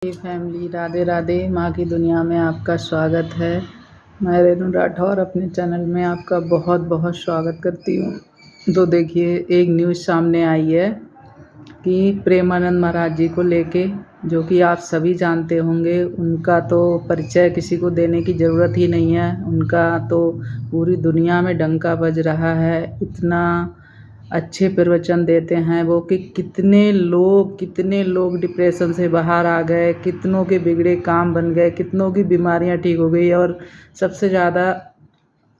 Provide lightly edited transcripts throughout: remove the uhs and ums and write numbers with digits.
Family, Radhe Radhe. माँ की दुनिया में आपका स्वागत है। मैं रेनू राठौर अपने चैनल में आपका बहुत बहुत स्वागत करती हूँ। तो देखिए, एक न्यूज़ सामने आई है कि प्रेमानंद महाराज जी को लेके, जो कि आप सभी जानते होंगे, उनका तो परिचय किसी को देने की ज़रूरत ही नहीं है। उनका तो पूरी दुनिया में डंका बज रहा है। इतना अच्छे प्रवचन देते हैं वो कि कितने लोग डिप्रेशन से बाहर आ गए, कितनों के बिगड़े काम बन गए, कितनों की बीमारियां ठीक हो गई। और सबसे ज़्यादा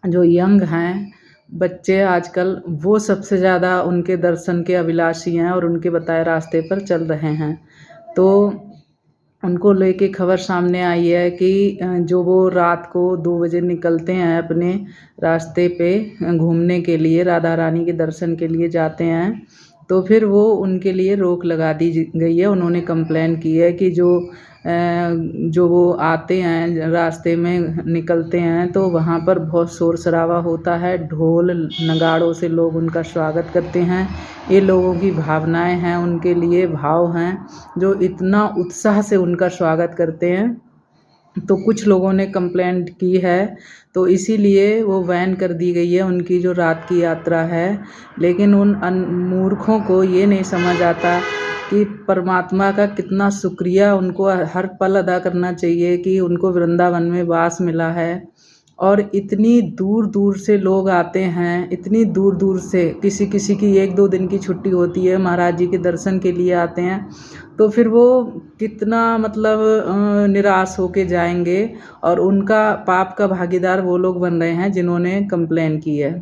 जो यंग हैं बच्चे आजकल, वो सबसे ज़्यादा उनके दर्शन के अभिलाषी हैं और उनके बताए रास्ते पर चल रहे हैं। तो उनको लेके खबर सामने आई है कि जो वो रात को 2 बजे निकलते हैं अपने रास्ते पे घूमने के लिए, राधा रानी के दर्शन के लिए जाते हैं, तो फिर वो उनके लिए रोक लगा दी गई है। उन्होंने कंप्लेन की है कि जो वो आते हैं, रास्ते में निकलते हैं, तो वहाँ पर बहुत शोर शराबा होता है, ढोल नगाड़ों से लोग उनका स्वागत करते हैं। ये लोगों की भावनाएं हैं, उनके लिए भाव हैं, जो इतना उत्साह से उनका स्वागत करते हैं। तो कुछ लोगों ने कंप्लेंट की है, तो इसीलिए वो बैन कर दी गई है उनकी जो रात की यात्रा है। लेकिन उन मूर्खों को ये नहीं समझ आता कि परमात्मा का कितना शुक्रिया उनको हर पल अदा करना चाहिए कि उनको वृंदावन में वास मिला है। और इतनी दूर दूर से लोग आते हैं, इतनी दूर दूर से, किसी की 1-2 दिन की छुट्टी होती है, महाराज जी के दर्शन के लिए आते हैं। तो फिर वो कितना मतलब निराश होके जाएंगे, और उनका पाप का भागीदार वो लोग बन रहे हैं जिन्होंने कंप्लेन की है,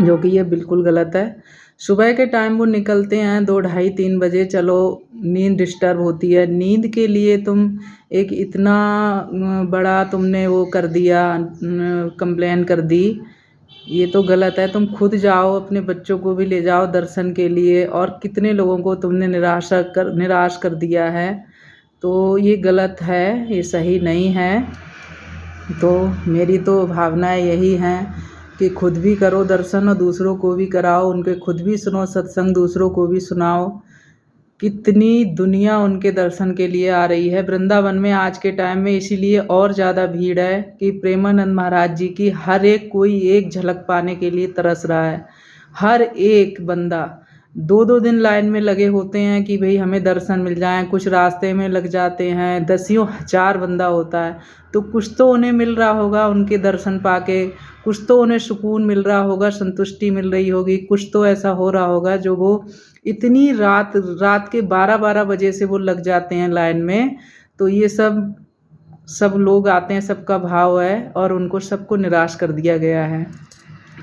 जो कि ये बिल्कुल गलत है। सुबह के टाइम वो निकलते हैं 2, ढाई, 3 बजे। चलो, नींद डिस्टर्ब होती है, नींद के लिए तुम एक इतना बड़ा तुमने वो कर दिया, कंप्लेन कर दी, ये तो गलत है। तुम खुद जाओ, अपने बच्चों को भी ले जाओ दर्शन के लिए, और कितने लोगों को तुमने निराश कर दिया है। तो ये गलत है, ये सही नहीं है। तो मेरी तो भावनाएं यही हैं कि खुद भी करो दर्शन और दूसरों को भी कराओ, उनके खुद भी सुनो सत्संग, दूसरों को भी सुनाओ। कितनी दुनिया उनके दर्शन के लिए आ रही है वृंदावन में आज के टाइम में, इसीलिए और ज़्यादा भीड़ है कि प्रेमानंद महाराज जी की हर एक कोई एक झलक पाने के लिए तरस रहा है। हर एक बंदा 2-2 दिन लाइन में लगे होते हैं कि भाई हमें दर्शन मिल जाए। कुछ रास्ते में लग जाते हैं, दसियों हजार बंदा होता है। तो कुछ तो उन्हें मिल रहा होगा उनके दर्शन पाके, कुछ तो उन्हें सुकून मिल रहा होगा, संतुष्टि मिल रही होगी, कुछ तो ऐसा हो रहा होगा जो वो इतनी रात के 12-12 बजे से वो लग जाते हैं लाइन में। तो ये सब लोग आते हैं, सबका भाव है, और उनको सबको निराश कर दिया गया है।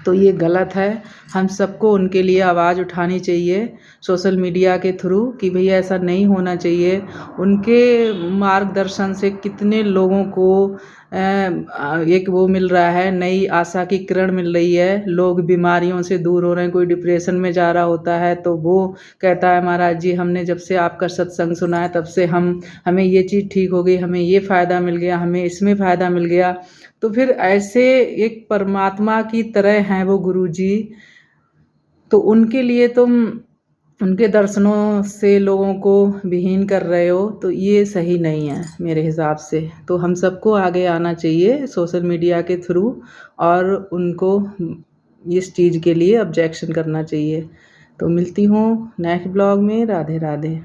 तो ये गलत है। हम सबको उनके लिए आवाज़ उठानी चाहिए सोशल मीडिया के थ्रू कि भैया ऐसा नहीं होना चाहिए। उनके मार्गदर्शन से कितने लोगों को एक वो मिल रहा है, नई आशा की किरण मिल रही है। लोग बीमारियों से दूर हो रहे हैं। कोई डिप्रेशन में जा रहा होता है तो वो कहता है, महाराज जी हमने जब से आपका सत्संग सुना है तब से हमें ये चीज़ ठीक हो गई, हमें ये फ़ायदा मिल गया, हमें इसमें फ़ायदा मिल गया। तो फिर ऐसे एक परमात्मा की तरह हैं वो गुरुजी, तो उनके लिए तुम उनके दर्शनों से लोगों को विहीन कर रहे हो, तो ये सही नहीं है मेरे हिसाब से। तो हम सबको आगे आना चाहिए सोशल मीडिया के थ्रू, और उनको इस चीज़ के लिए ऑब्जेक्शन करना चाहिए। तो मिलती हूँ नेक्स्ट ब्लॉग में। राधे राधे।